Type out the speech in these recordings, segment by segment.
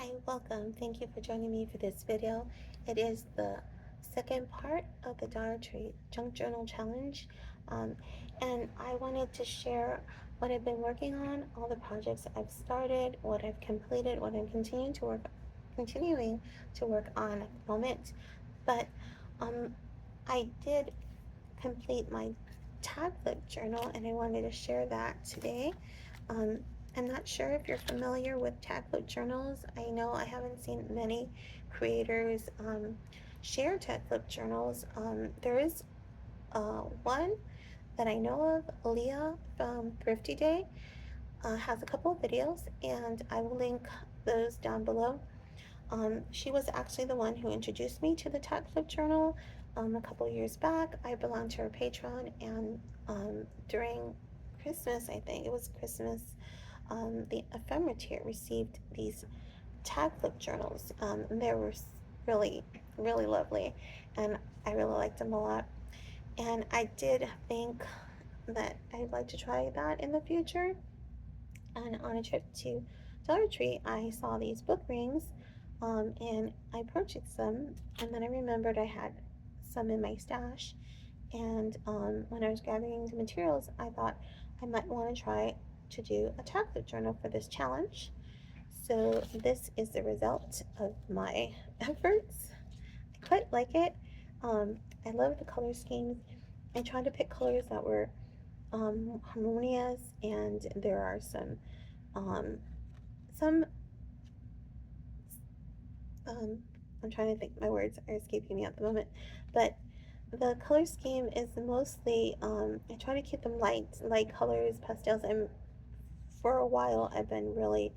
Hi, welcome. Thank you for joining me for this video. It is the second part of the Dollar Tree Junk Journal Challenge. Um, and I wanted to share what I've been working on, all the projects I've started, what I've completed, what I'm continuing to work on at the moment. But um, I did complete my tablet journal and I wanted to share that today. Um, I'm not sure if you're familiar with tagboat journals. I know I haven't seen many creators share tagboat journals. There is one that I know of, Leah from Thrifty Day, has a couple of videos, and I will link those down below. She was actually the one who introduced me to the tagboat journal a couple of years back. I belonged to her Patreon, and during Christmas, I think it was Christmas, the ephemera received these tag flip journals. And they were really, really lovely, and I really liked them a lot. And I did think that I'd like to try that in the future. And on a trip to Dollar Tree, I saw these book rings, and I purchased them. And then I remembered I had some in my stash. And when I was gathering the materials, I thought I might want to try to do a tablet journal for this challenge. So this is the result of my efforts. I quite like it. I love the color schemes. I tried to pick colors that were harmonious, and there are um, some um, I'm trying to think. My words are escaping me at the moment, but the color scheme is mostly I try to keep them light colors, pastels, and for a while I've been really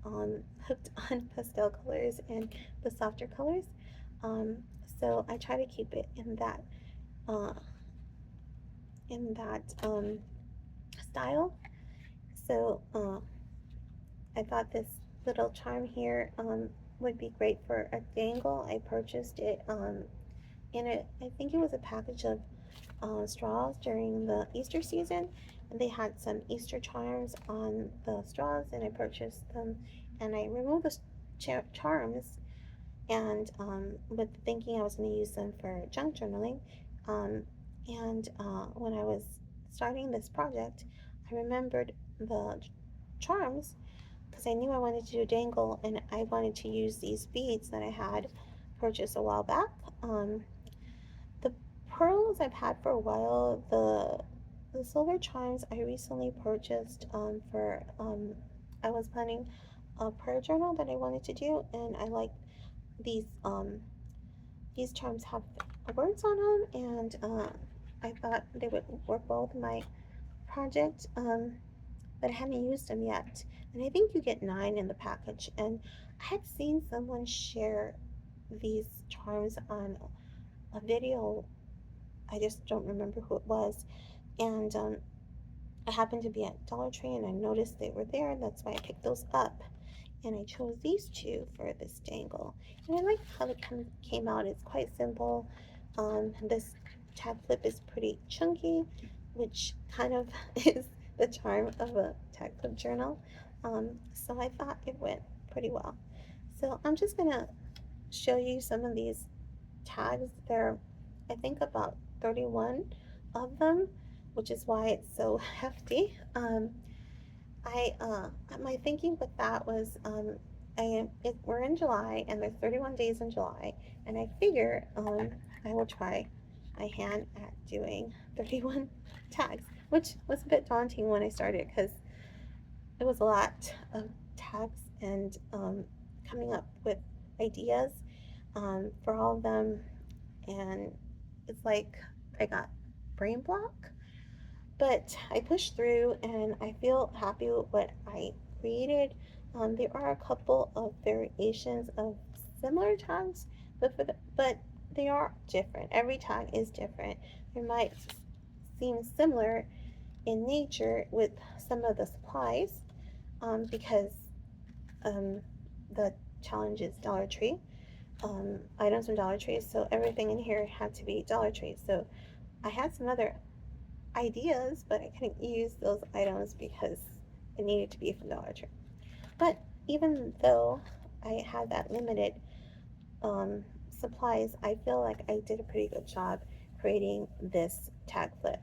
hooked on pastel colors and the softer colors. Um, so I try to keep it uh, in that style. So I thought this little charm here would be great for a dangle. I purchased it in a, I think it was a package of straws during the Easter season, and they had some Easter charms on the straws, and I purchased them, and I removed the charms, and with thinking I was going to use them for junk journaling, um, and when I was starting this project, I remembered the charms because I knew I wanted to do a dangle, and I wanted to use these beads that I had purchased a while back. The pearls I've had for a while. The silver chimes I recently purchased for I was planning a prayer journal that I wanted to do, and I like these these chimes have words on them, and I thought they would work well with my project. But I hadn't used them yet, and I think you get 9 in the package. And I had seen someone share these charms on a video. I just don't remember who it was. And I happened to be at Dollar Tree and I noticed they were there. That's why I picked those up. And I chose these two for this dangle. And I like how it came out. It's quite simple. This tab flip is pretty chunky, which kind of is the charm of a tag flip journal. So I thought it went pretty well. So I'm just going to show you some of these tags. There are, I think, about 31 of them, which is why it's so hefty. I My thinking with that was we're in July and there's 31 days in July, and I figure I will try my hand at doing 31 tags, which was a bit daunting when I started because it was a lot of tags and coming up with ideas for all of them, and it's like I got brain block. But I pushed through and I feel happy with what I created. There are a couple of variations of similar tags, but they are different. Every tag is different. They might seem similar in nature with some of the supplies because um, the challenge is Dollar Tree. Items from Dollar Tree, so everything in here had to be Dollar Tree. So I had some other ideas, but I couldn't use those items because it needed to be from Dollar Tree. But even though I had that limited supplies, I feel like I did a pretty good job creating this tag flip.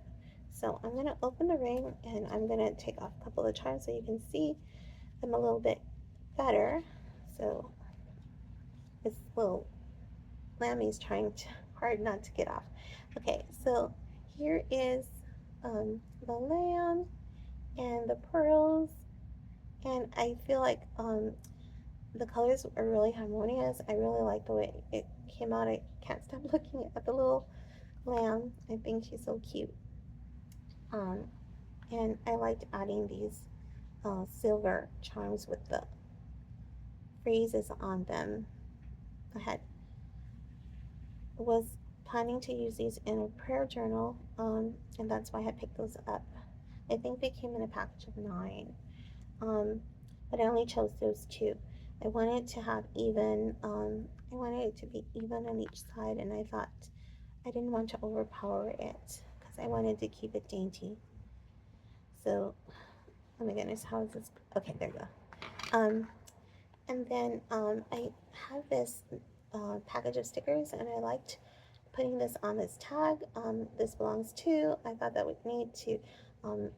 So I'm going to open the ring and I'm going to take off a couple of charms so you can see them a little bit better. So this little lammy's trying to, hard not to get off. Okay, so here is the lamb and the pearls, and I feel like the colors are really harmonious. I really like the way it came out. I can't stop looking at the little lamb. I think she's so cute. Um, and I liked adding these silver charms with the phrases on them. I had was planning to use these in a prayer journal, and that's why I picked those up. I think they came in a package of 9, um, but I only chose those 2. I wanted to have even. I wanted it to be even on each side, and I thought I didn't want to overpower it because I wanted to keep it dainty. So, oh my goodness, how is this? Okay, there you go. And then I have this package of stickers, and I liked putting this on this tag. This belongs to. I thought that would need um,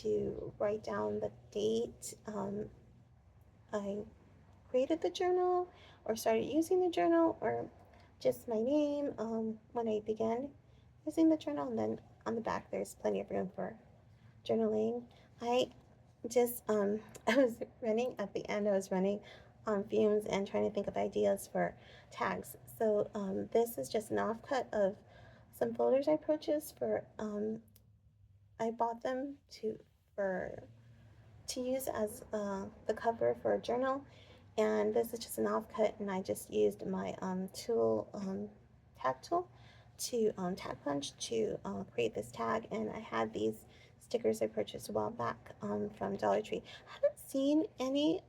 to write down the date I created the journal, or started using the journal, or just my name when I began using the journal. And then on the back, there's plenty of room for journaling. I just I was running at the end. I was running on fumes and trying to think of ideas for tags. So this is just an offcut of some folders I purchased for. I bought them for to use as the cover for a journal, and this is just an offcut. And I just used my tool tag tool to tag punch to create this tag. And I had these stickers I purchased a while back from Dollar Tree. I haven't seen any,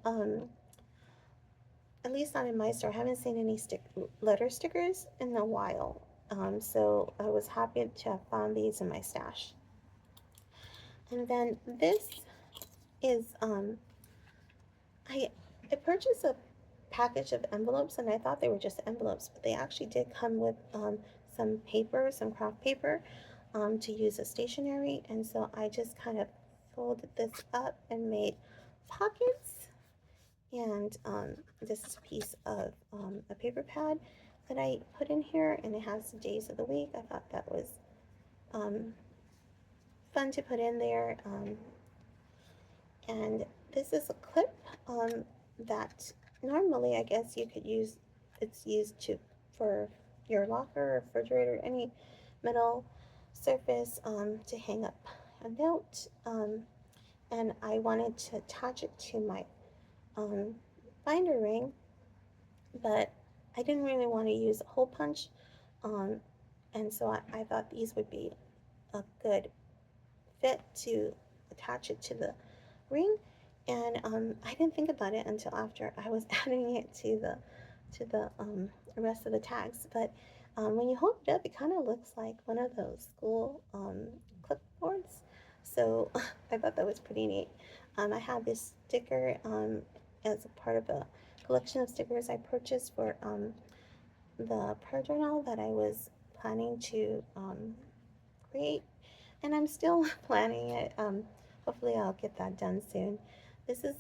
at least not in my store, I haven't seen any letter stickers in a while. So I was happy to have found these in my stash. And then this is, I purchased a package of envelopes, and I thought they were just envelopes, but they actually did come with some paper, some craft paper, to use as stationery. And so I just kind of folded this up and made pockets. And this is a piece of a paper pad that I put in here, and it has the days of the week. I thought that was um, fun to put in there. And this is a clip that normally I guess you could use. It's used for your locker or refrigerator, any metal surface, to hang up a note. And I wanted to attach it to my binder ring, but I didn't really want to use a hole punch. Um, and so I thought these would be a good fit to attach it to the ring. And I didn't think about it until after I was adding it to the rest of the tags. But when you hold it up, it kind of looks like one of those school clipboards. So I thought that was pretty neat. I have this sticker as a part of a collection of stickers I purchased for the prayer journal that I was planning to create, and I'm still planning it. Hopefully, I'll get that done soon. This is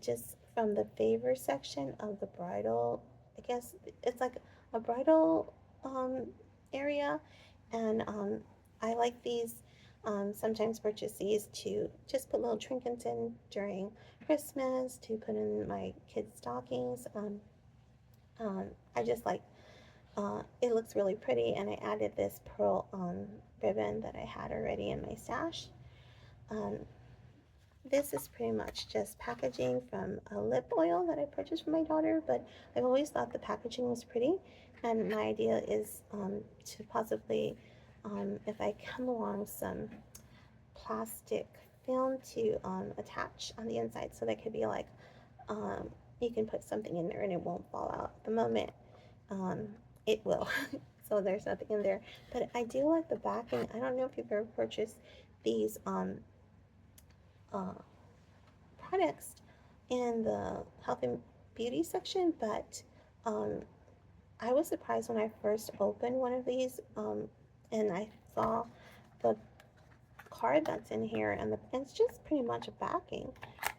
just from the favor section of the bridal. I guess it's like a bridal area, and I like these. Sometimes purchase these to just put little trinkets in during Christmas, to put in my kids' stockings. I just like it looks really pretty, and I added this pearl ribbon that I had already in my stash. Um, this is pretty much just packaging from a lip oil that I purchased for my daughter, but I've always thought the packaging was pretty, and my idea is to possibly, if I come along, some plastic film to attach on the inside, so that could be like, you can put something in there and it won't fall out. At the moment, um, it will. So there's nothing in there. But I do like the backing. I don't know if you've ever purchased these uh, products in the health and beauty section, but um, I was surprised when I first opened one of these, and I saw the card that's in here, and it's just pretty much a backing,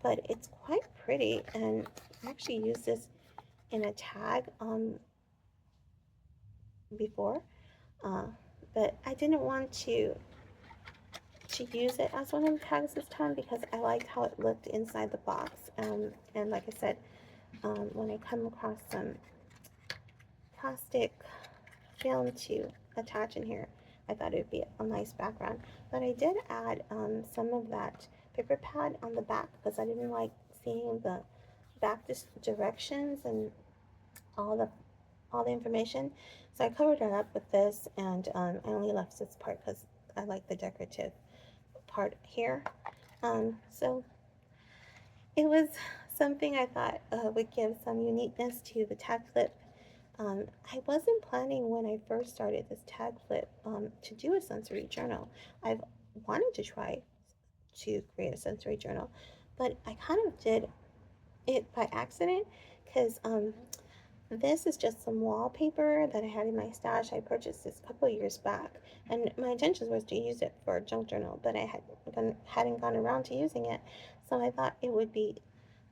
but it's quite pretty, and I actually used this in a tag before, uh, but I didn't want to use it as one of the tags this time because I liked how it looked inside the box, and like I said, when I come across some plastic film to attach in here, I thought it would be a nice background. But I did add some of that paper pad on the back because I didn't like seeing the back directions and all the all the information. So I covered it up with this, and I only left this part because I like the decorative part here. So it was something I thought would give some uniqueness to the tag flip. I wasn't planning when I first started this tag flip to do a sensory journal. I've wanted to try to create a sensory journal, but I kind of did it by accident because this is just some wallpaper that I had in my stash. I purchased this a couple of years back, and my intention was to use it for a junk journal, but I hadn't gone around to using it, so I thought it would be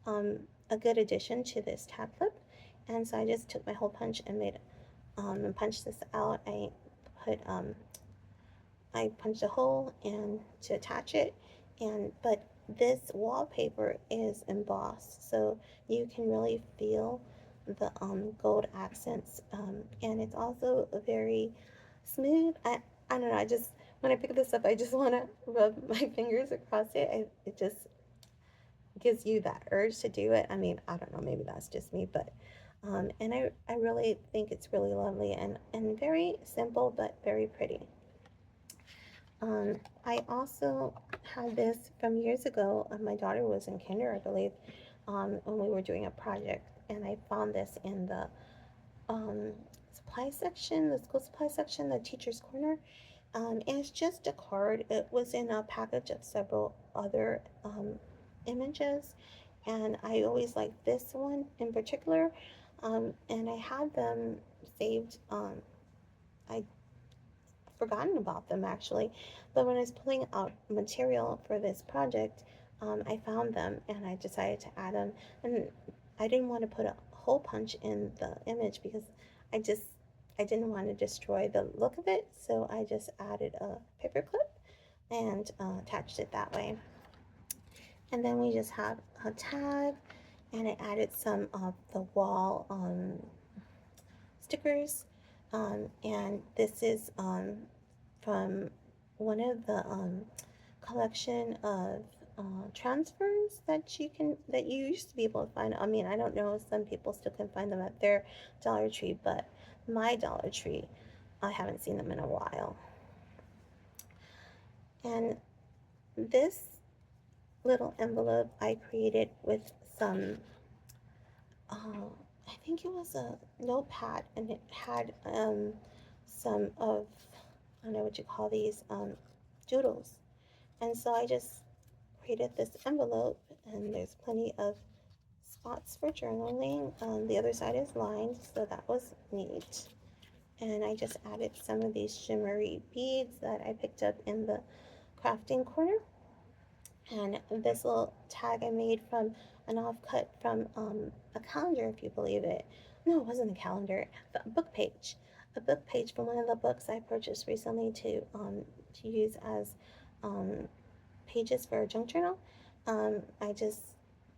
a good addition to this tab flip. And so I just took my hole punch and made and punched this out. Put I punched a hole and to attach it, and but this wallpaper is embossed, so you can really feel the gold accents, and it's also very smooth. I don't know. I just when I pick this up, I just want to rub my fingers across it. It just gives you that urge to do it. I mean, I don't know, maybe that's just me, but and I really think it's really lovely and very simple but very pretty. I also had this from years ago. My daughter was in kinder, I believe, when we were doing a project, and I found this in the um, supply section, the school supply section, the teacher's corner. And it's just a card. It was in a package of several other images, and I always liked this one in particular. And I had them saved. I forgotten about them actually, but when I was pulling out material for this project, I found them and I decided to add them. And I didn't want to put a hole punch in the image because I just I didn't want to destroy the look of it, so I just added a paper clip and attached it that way. And then we just have a tag, and I added some of the wall stickers, and this is from one of the collection of transfers that you used to be able to find. I mean, I don't know if some people still can find them at their Dollar Tree, but my Dollar Tree, I haven't seen them in a while. And this little envelope I created with some uh, I think it was a notepad, and it had some of, I don't know what you call these, doodles. And so I just created this envelope, and there's plenty of spots for journaling. The other side is lined, so that was neat. And I just added some of these shimmery beads that I picked up in the crafting corner. And this little tag I made from an offcut from a calendar, if you believe it. No, it wasn't a calendar, a book page. A book page from one of the books I purchased recently to use as um, pages for a junk journal. I just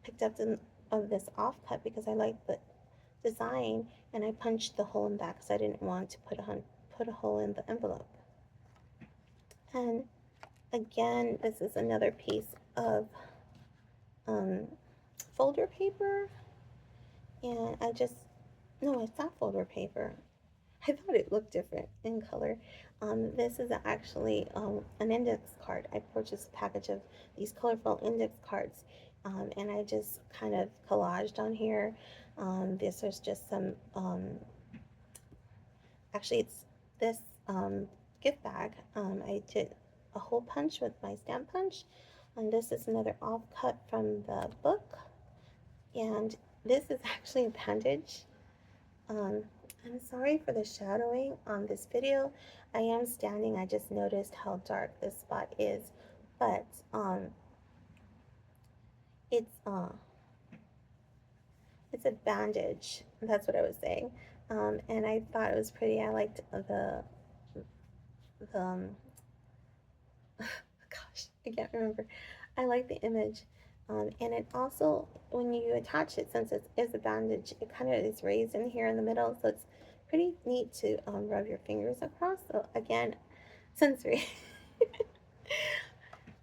picked up of this offcut because I liked the design, and I punched the hole in that because I didn't want to put a hole in the envelope. And again, this is another piece of um, folder paper, and no, it's not folder paper. I thought it looked different in color. This is actually an index card. I purchased a package of these colorful index cards, and I just kind of collaged on here. This was just some, actually, it's this gift bag. I did a hole punch with my stamp punch, and this is another offcut from the book. And this is actually a bandage. Um, I'm sorry for the shadowing on this video. I am standing. I just noticed how dark this spot is, but it's it's a bandage. That's what I was saying. And I thought it was pretty. I liked the gosh, I can't remember. I like the image. And it also, when you attach it, since it is a bandage, it kind of is raised in here in the middle, so it's pretty neat to rub your fingers across. So again, sensory.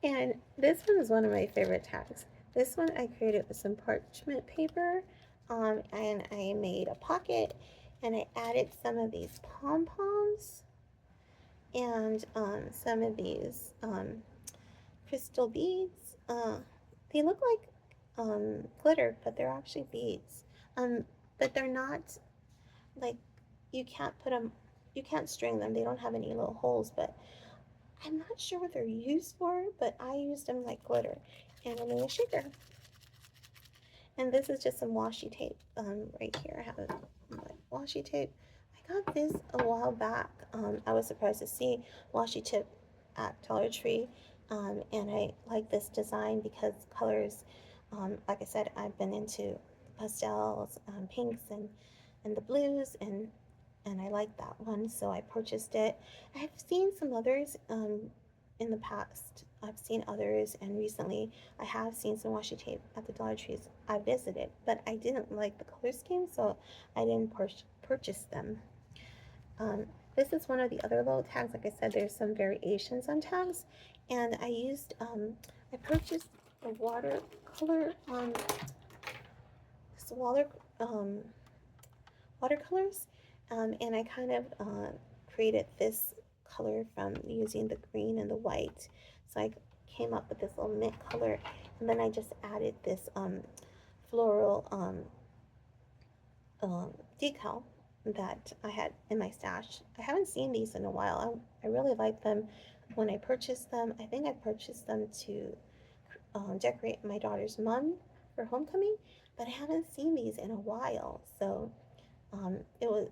And this one is one of my favorite tags. This one I created with some parchment paper, and I made a pocket, and I added some of these pom-poms and some of these crystal beads. They look like glitter, but they're actually beads. But they're not like, you can't put them, you can't string them. They don't have any little holes, but I'm not sure what they're used for, but I used them like glitter. And I made a shaker. And this is just some washi tape right here. I have like washi tape. I got this a while back. I was surprised to see washi tape at Dollar Tree. And I like this design because colors, like I said, I've been into pastels, pinks, and the blues, and I like that one, so I purchased it. I've seen some others in the past. I've seen others, and recently I have seen some washi tape at the Dollar Trees I visited, but I didn't like the color scheme, so I didn't purchase them. Um, this is one of the other little tags. Like I said, there's some variations on tags, and I purchased a watercolor, this watercolors, and I kind of created this color from using the green and the white. So I came up with this little mint color, and then I just added this floral decal that I had in my stash. I haven't seen these in a while. I really like them when I purchased them. I think I purchased them to decorate my daughter's mum for homecoming, but I haven't seen these in a while. So um, it was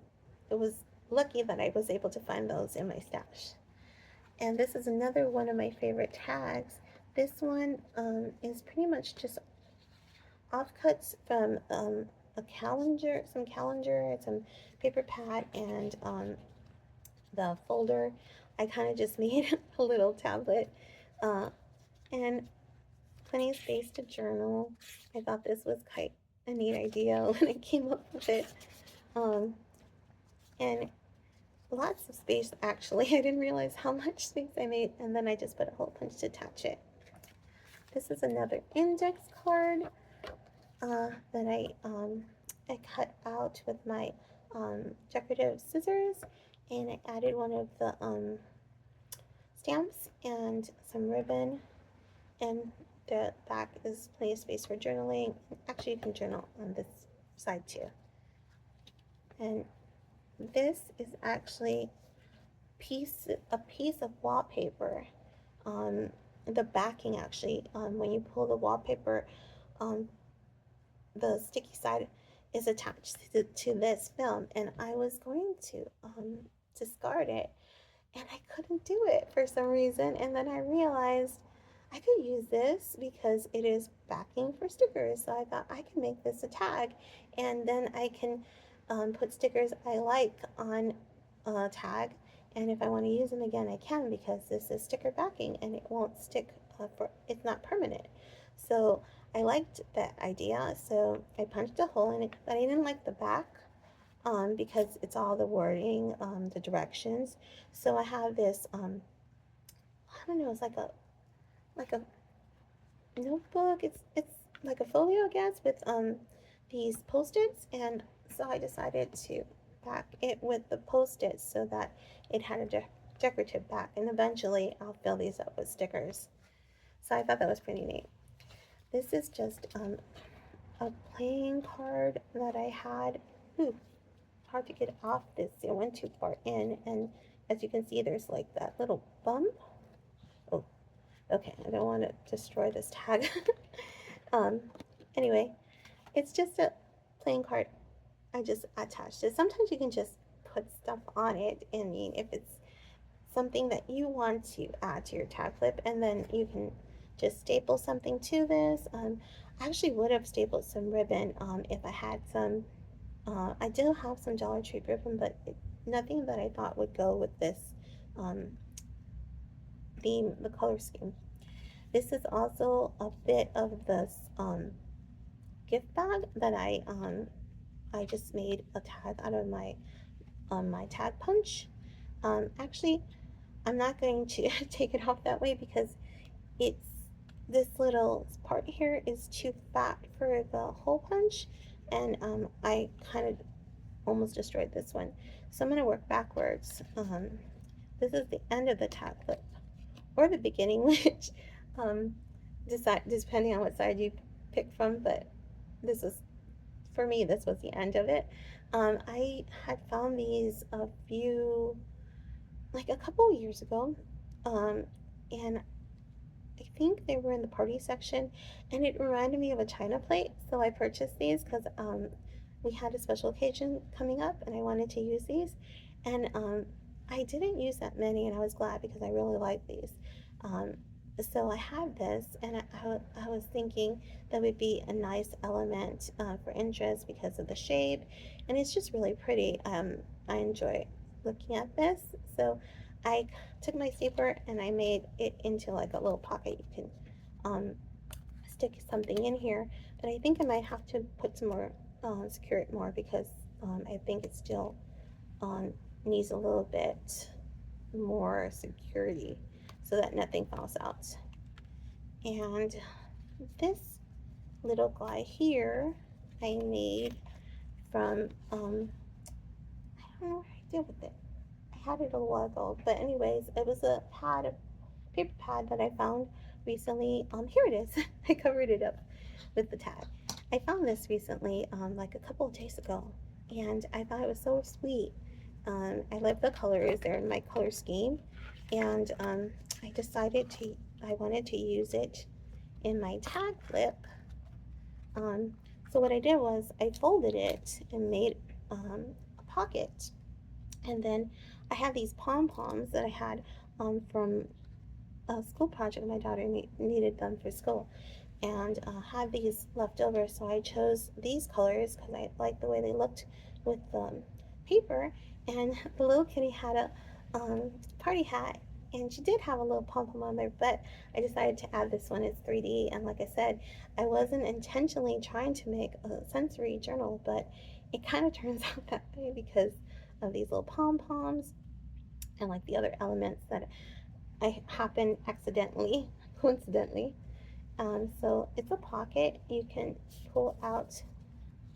it was lucky that I was able to find those in my stash. And this is another one of my favorite tags. This one is pretty much just offcuts from a calendar, some paper pad, and the folder. I kind of just made a little tablet uh, and plenty of space to journal. I thought this was quite a neat idea when I came up with it. Um, and lots of space, actually. I didn't realize how much space I made, and then I just put a hole punch to attach it. This is another index card that I cut out with my decorative scissors, and I added one of the stamps and some ribbon, and the back is plenty of space for journaling. Actually, you can journal on this side too. And this is actually a piece of wallpaper. The backing, actually, when you pull the wallpaper, um, the sticky side is attached to this film, and I was going to discard it, and I couldn't do it for some reason. And then I realized I could use this because it is backing for stickers. So I thought I can make this a tag, and then I can put stickers I like on a tag. And if I want to use them again, I can, because this is sticker backing and it won't stick it's not permanent. So I liked that idea. So I punched a hole in it, but I didn't like the back because it's all the wording, the directions. So I have this, I don't know, it's like a notebook. It's like a folio, I guess, with these post-its, and so I decided to back it with the post-its so that it had a decorative back, and eventually I'll fill these up with stickers. So I thought that was pretty neat. This is just a playing card that I had. Ooh, hard to get off this. It went too far in, and as you can see, there's like that little bump. Oh, okay, I don't want to destroy this tag. um, anyway, it's just playing card, I just attached it. Sometimes you can just put stuff on it. I mean, if it's something that you want to add to your tag flip, and then you can just staple something to this. I actually would have stapled some ribbon if I had some. I do have some Dollar Tree ribbon, but nothing that I thought would go with this um, theme, the color scheme. This is also a bit of this gift bag that I just made a tag out of my tag punch. Actually, I'm not going to take it off that way because it's this little part here is too fat for the hole punch, and I kind of almost destroyed this one. So I'm going to work backwards. This is the end of the tag clip, or the beginning, which um, decide depending on what side you pick from. But this was, for me, this was the end of it. I had found these like a couple years ago, and I think they were in the party section, and it reminded me of a china plate. So I purchased these because we had a special occasion coming up, and I wanted to use these. And I didn't use that many, and I was glad because I really like these. Um, so I had this, and I was thinking that would be a nice element for interest because of the shape, and it's just really pretty. I enjoy looking at this. So I took my stapler and I made it into like a little pocket. You can stick something in here, but I think I might have to put some more, secure it more because I think it still um, needs a little bit more security so that nothing falls out. And this little guy here I made from, I don't know what I did with it. I had it a while ago, but anyways, it was a paper pad that I found recently. Here it is. I covered it up with the tag. I found this recently, like a couple of days ago, and I thought it was so sweet. I love the colors; they're in my color scheme, and I wanted to use it in my tag flip. Um, so what I did was I folded it and made a pocket, and then I had these pom poms that I had from a school project. My daughter needed them for school, and had these left over. So I chose these colors because I liked the way they looked with the paper. And the little kitty had a party hat, and she did have a little pom pom on there, but I decided to add this one. It's 3D, and like I said, I wasn't intentionally trying to make a sensory journal, but it kind of turns out that way because of these little pom poms and like the other elements that I happened accidentally, coincidentally. So it's a pocket. You can pull out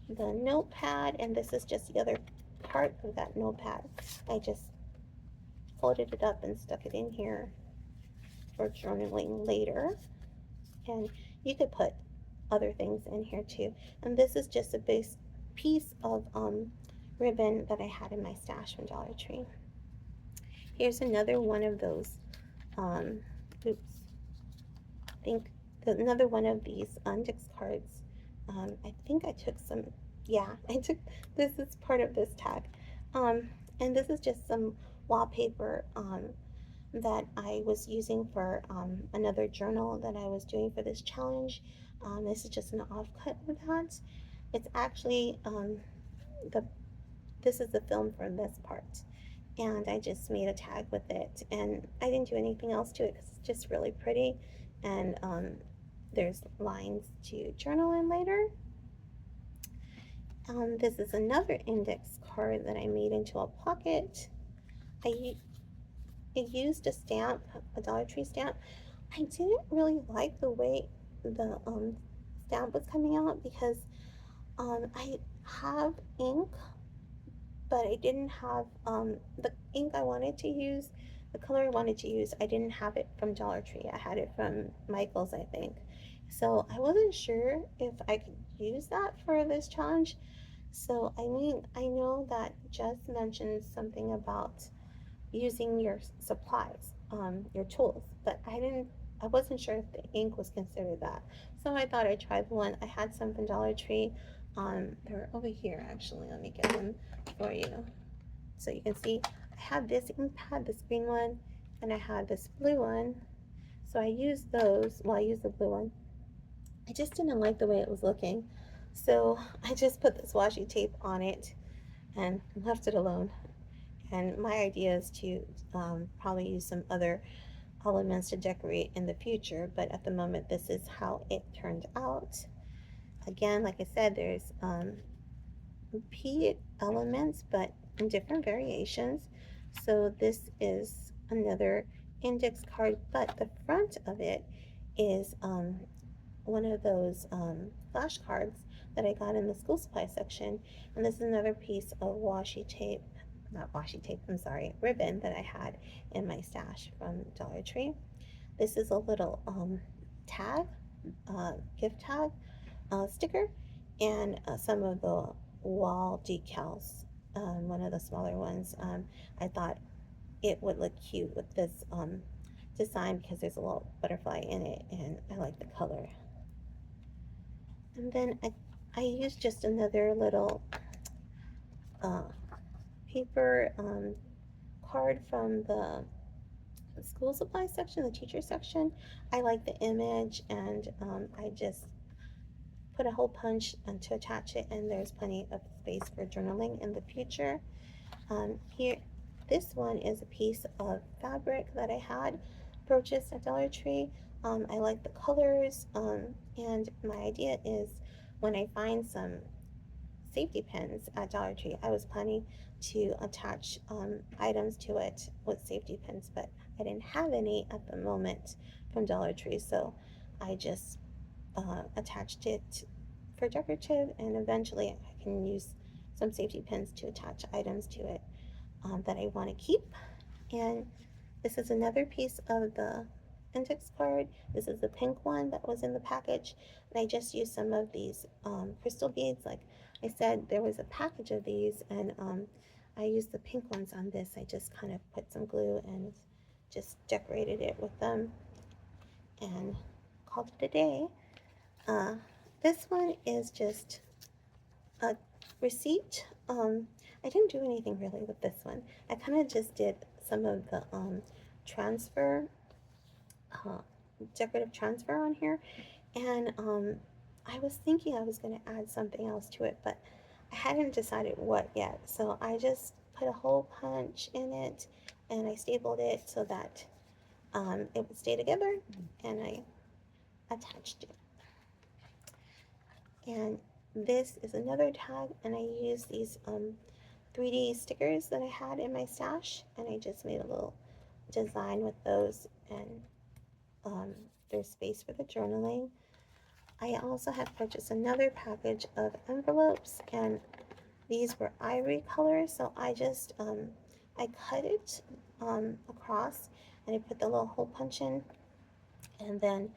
the notepad, and this is just the other part of that notepad. I just folded it up and stuck it in here for journaling later. And you could put other things in here too. And this is just a base piece of ribbon that I had in my stash from Dollar Tree. Here's another one of those. Oops. I think another one of these index cards. I think I took some. Yeah, I took. This is part of this tag, and this is just some wallpaper that I was using for another journal that I was doing for this challenge. This is just an offcut of that. It's actually the this is the film for this part, and I just made a tag with it, and I didn't do anything else to it because it's just really pretty, and there's lines to journal in later. This is another index card that I made into a pocket. I used a stamp, a Dollar Tree stamp. I didn't really like the way the stamp was coming out because I have ink, but I didn't have the ink I wanted to use, the color I wanted to use. I didn't have it from Dollar Tree. I had it from Michael's, I think. So I wasn't sure if I could use that for this challenge. So I mean, I know that Jess mentioned something about using your supplies, your tools, but I wasn't sure if the ink was considered that. So I thought I'd try the one. I had some from Dollar Tree. They're over here actually. Let me get them for you so you can see. I have this ink pad, this green one, and I have this blue one. So I used those. Well, I used the blue one. I just didn't like the way it was looking. So I just put this washi tape on it and left it alone. And my idea is to probably use some other elements to decorate in the future, but at the moment, this is how it turned out. Again, like I said, there's repeated elements, but in different variations. So this is another index card, but the front of it is one of those flashcards that I got in the school supply section. And this is another piece of washi tape, not washi tape, I'm sorry, ribbon that I had in my stash from Dollar Tree. This is a little tag, gift tag sticker, and some of the wall decals. One of the smaller ones. I thought it would look cute with this design because there's a little butterfly in it, and I like the color. And then I used just another little uh, paper card from the school supply section, the teacher section. I like the image, and I just put a hole punch to attach it, and there's plenty of space for journaling in the future. Here, this one is a piece of fabric that I had purchased at Dollar Tree. I like the colors, and my idea is when I find some safety pins at Dollar Tree, I was planning to attach items to it with safety pins, but I didn't have any at the moment from Dollar Tree, so I just attached it for decorative, and eventually I can use some safety pins to attach items to it that I want to keep. And this is another piece of the index card. This is the pink one that was in the package, and I just used some of these crystal beads. Like I said, there was a package of these, and I used the pink ones on this. I just kind of put some glue and just decorated it with them and called it a day. Uh, this one is just a receipt. I didn't do anything really with this one. I kind of just did some of the transfer, uh, decorative transfer on here, and I was thinking I was going to add something else to it, but I hadn't decided what yet. So I just put a hole punch in it, and I stapled it so that it would stay together, and I attached it. And this is another tag, and I used these 3D stickers that I had in my stash, and I just made a little design with those, and there's space for the journaling. I also have purchased another package of envelopes, and these were ivory colors, so I just I cut it across, and I put the little hole punch in, and then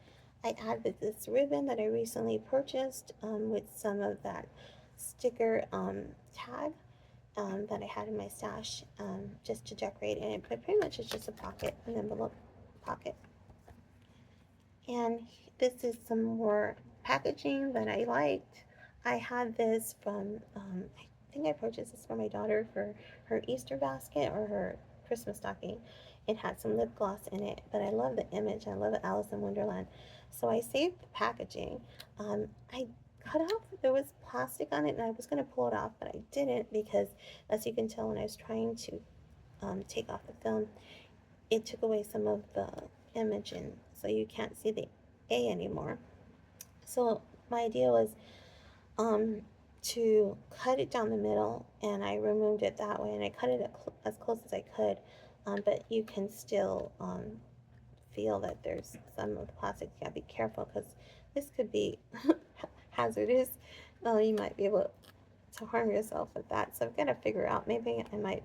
I added this ribbon that I recently purchased with some of that sticker tag that I had in my stash just to decorate, and it pretty much is just a pocket, an envelope pocket. And this is some more packaging that I liked. I had this from, I think I purchased this for my daughter for her Easter basket or her Christmas stocking. It had some lip gloss in it, but I love the image. I love Alice in Wonderland. So I saved the packaging. I cut off, there was plastic on it, and I was going to pull it off, but I didn't because, as you can tell, when I was trying to take off the film, it took away some of the image, and so you can't see the A anymore. So my idea was um, to cut it down the middle, and I removed it that way, and I cut it as close as I could, but you can still feel that there's some of the plastic. You gotta be careful because this could be hazardous. You might be able to harm yourself with that. So I've got to figure out, maybe I might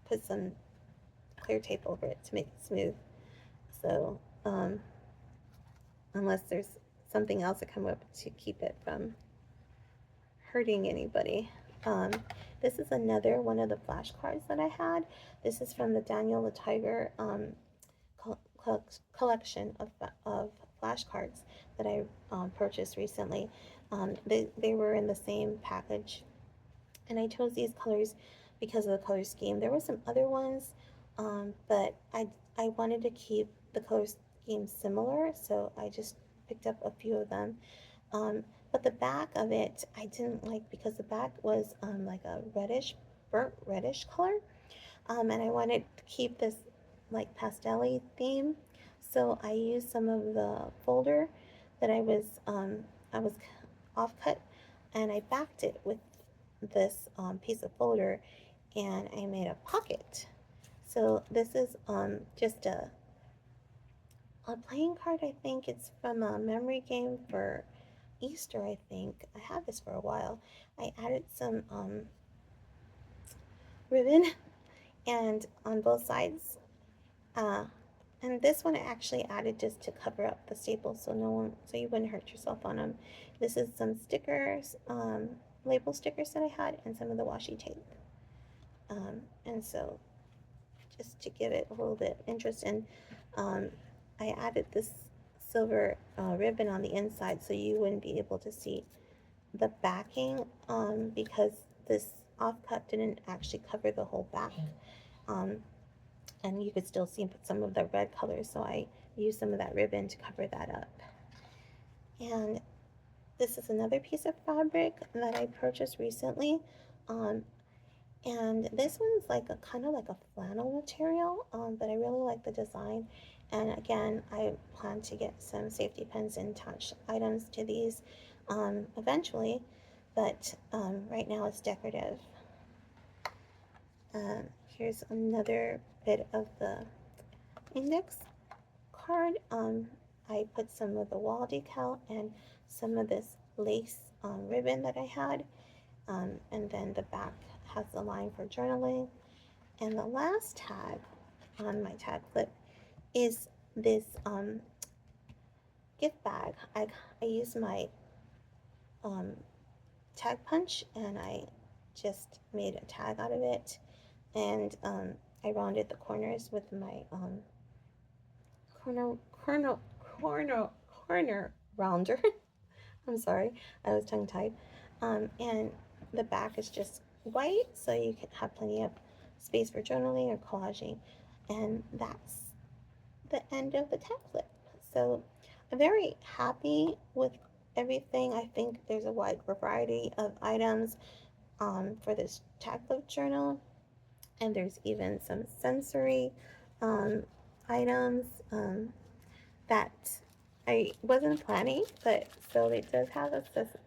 put some clear tape over it to make it smooth. So unless there's something else to come up to keep it from hurting anybody. Um, this is another one of the flashcards that I had. This is from the Daniel the Tiger collection of flashcards that I purchased recently. They were in the same package, and I chose these colors because of the color scheme. There were some other ones, but I wanted to keep the color scheme similar, so I just picked up a few of them. Um, but the back of it I didn't like because the back was like a reddish, burnt reddish color, and I wanted to keep this like pastel theme. So I used some of the folder that I was offcut, and I backed it with this piece of folder, and I made a pocket. So this is just a playing card. I think it's from a memory game for Easter. I think I had this for a while. I added some ribbon and on both sides. Uh, and this one I actually added just to cover up the staples so no one, so you wouldn't hurt yourself on them. This is some stickers, label stickers that I had, and some of the washi tape. And so just to give it a little bit of interest, and um, I added this silver ribbon on the inside so you wouldn't be able to see the backing, because this offcut didn't actually cover the whole back. Um, and you could still see some of the red colors, so I used some of that ribbon to cover that up. And this is another piece of fabric that I purchased recently, um, and this one's like a kind of like a flannel material, but I really like the design. And again, I plan to get some safety pins and attach items to these eventually, but right now it's decorative. Here's another bit of the index card. I put some of the wall decal and some of this lace ribbon that I had, and then the back has the line for journaling. And the last tag on my tag clip is this gift bag. I used my um, tag punch, and I just made a tag out of it, and I rounded the corners with my corner corner corner rounder. I'm sorry, I was tongue tied. And the back is just white, so you can have plenty of space for journaling or collaging. And that's the end of the tag clip. So I'm very happy with everything. I think there's a wide variety of items for this tag clip journal, and there's even some sensory um, items that I wasn't planning, but so it does have a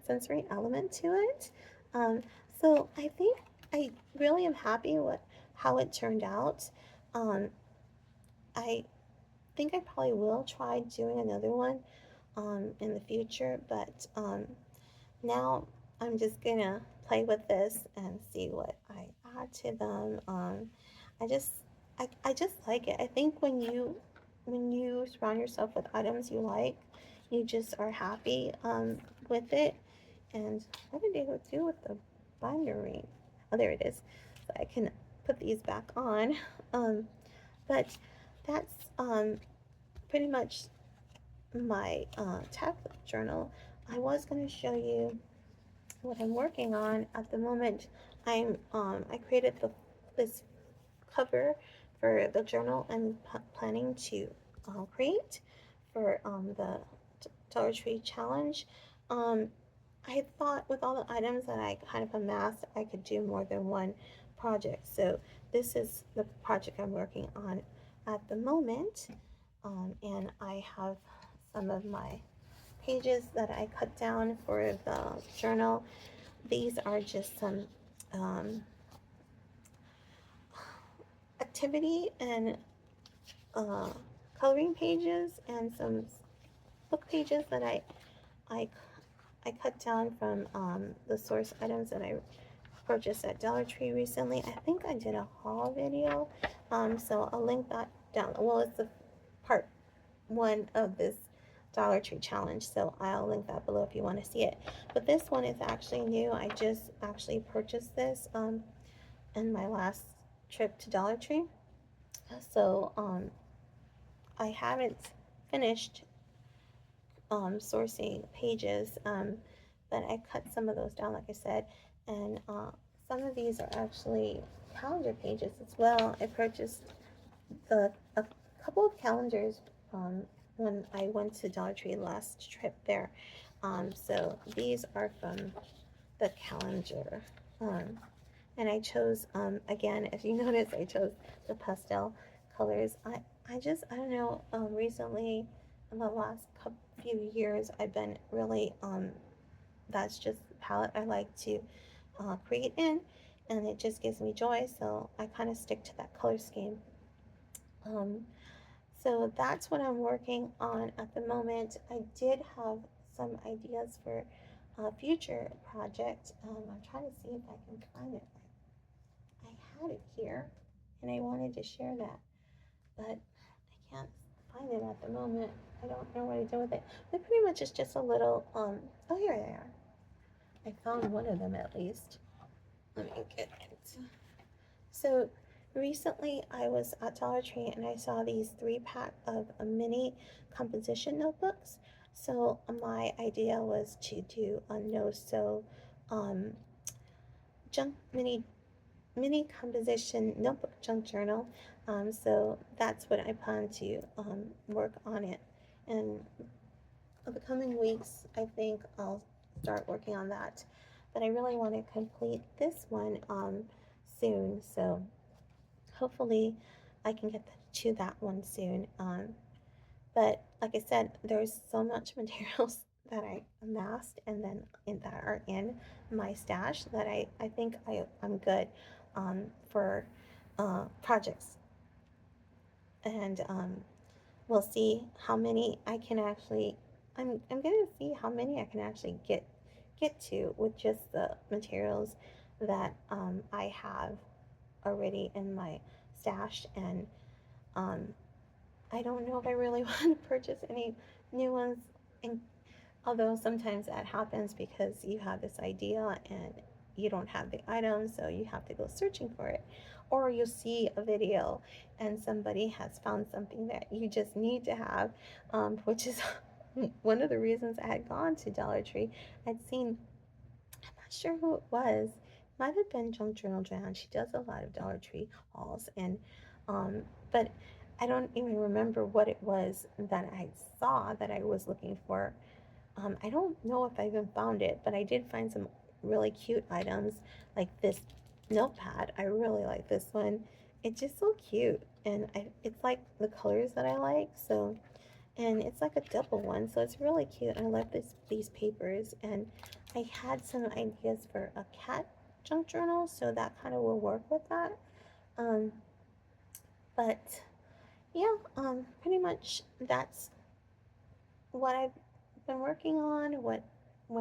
sensory element to it. Um, so I think I really am happy with how it turned out. Um, I think I probably will try doing another one in the future, but now I'm just gonna play with this and see what I add to them. I just I just like it. I think when you surround yourself with items you like, you just are happy with it. And what did I do with the binder ring? Oh, there it is. So I can put these back on. Um, but that's pretty much my tablet journal. I was going to show you what I'm working on at the moment. I created this cover for the journal I'm planning to create for the Dollar Tree challenge. Um, I thought with all the items that I kind of amassed, I could do more than one project. So this is the project I'm working on at the moment, and I have some of my pages that I cut down for the journal. These are just some um, activity and uh, coloring pages and some book pages that I, I cut down from the source items that I purchased at Dollar Tree recently. I think I did a haul video, so I'll link that down. Well, it's the part one of this Dollar Tree challenge, so I'll link that below if you want to see it. But this one is actually new. I just actually purchased this in my last trip to Dollar Tree. So I haven't finished sourcing pages, but I cut some of those down, like I said, and some of these are actually calendar pages as well. I purchased a couple of calendars um, when I went to Dollar Tree last trip there. So these are from the calendar. Um, and I chose, again, if you notice, I chose the pastel colors. I don't know, recently, in the last few years, I've been really, that's just the palette I like to create in, and it just gives me joy, so I kind of stick to that color scheme. Um, so that's what I'm working on at the moment. I did have some ideas for a future project. I'm trying to see if I can find it. I had it here and I wanted to share that, but I can't find it at the moment. I don't know what I did with it. But pretty much it's just a little, oh, here they are. I found one of them at least. Let me get it. So recently I was at Dollar Tree and I saw these 3-pack of mini composition notebooks. So my idea was to do a no sew um, junk mini composition notebook junk journal. So that's what I plan to work on it. And in the coming weeks, I think I'll start working on that. But I really want to complete this one soon. So hopefully I can get to that one soon. But like I said, there's so much materials that I amassed and then that are in my stash that I think I'm good for projects. And we'll see how many I can actually, I'm going to see how many I can actually get to with just the materials that I have already in my stash. And um, I don't know if I really want to purchase any new ones. And although sometimes that happens because you have this idea and you don't have the item, so you have to go searching for it. Or you'll see a video and somebody has found something that you just need to have, which is one of the reasons I had gone to Dollar Tree. I'd seen, I'm not sure who it was. Might have been Junk Journal Joanne. She does a lot of Dollar Tree hauls, and um, but I don't even remember what it was that I saw that I was looking for. I don't know if I even found it, but I did find some really cute items like this notepad. I really like this one. It's just so cute, and it's like the colors that I like. So, and it's like a double one, so it's really cute. I love these papers, and I had some ideas for a cat junk journal, so that kind of will work with that. Um, but yeah, pretty much that's what I've been working on, what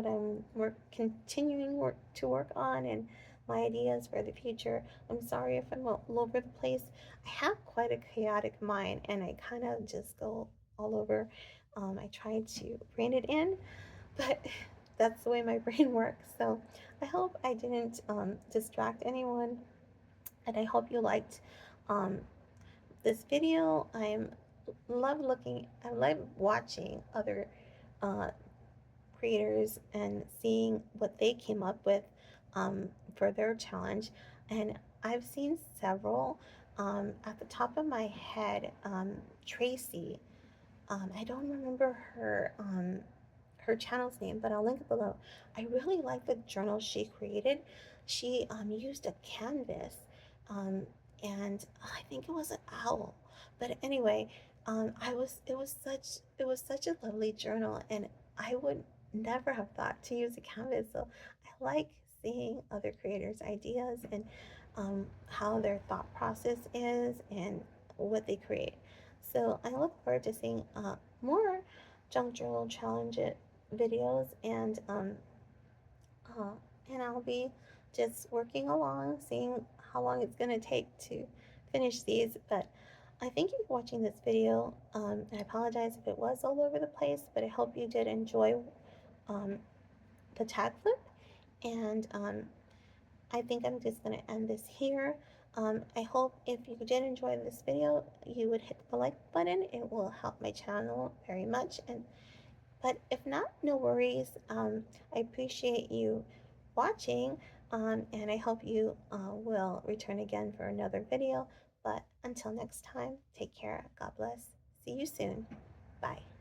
I'm continuing to work on, and my ideas for the future. I'm sorry if I'm all over the place. I have quite a chaotic mind, and I kind of just go all over. I try to rein it in, but that's the way my brain works. So I hope I didn't distract anyone, and I hope you liked um, this video. I love watching other uh, creators and seeing what they came up with for their challenge. And I've seen several. At the top of my head, Tracy. I don't remember her channel's name, but I'll link it below. I really like the journal she created. She used a canvas, um, and I think it was an owl. But anyway, it was such a lovely journal, and I would never have thought to use a canvas. So I like seeing other creators' ideas and how their thought process is and what they create. So I look forward to seeing more junk journal challenge videos, uh, and I'll be just working along, seeing how long it's gonna take to finish these. But I thank you for watching this video. I apologize if it was all over the place, but I hope you did enjoy um, the tag flip. And I think I'm just going to end this here. I hope if you did enjoy this video, you would hit the like button. It will help my channel very much. And But if not, no worries. I appreciate you watching, and I hope you will return again for another video. But until next time, take care. God bless. See you soon. Bye.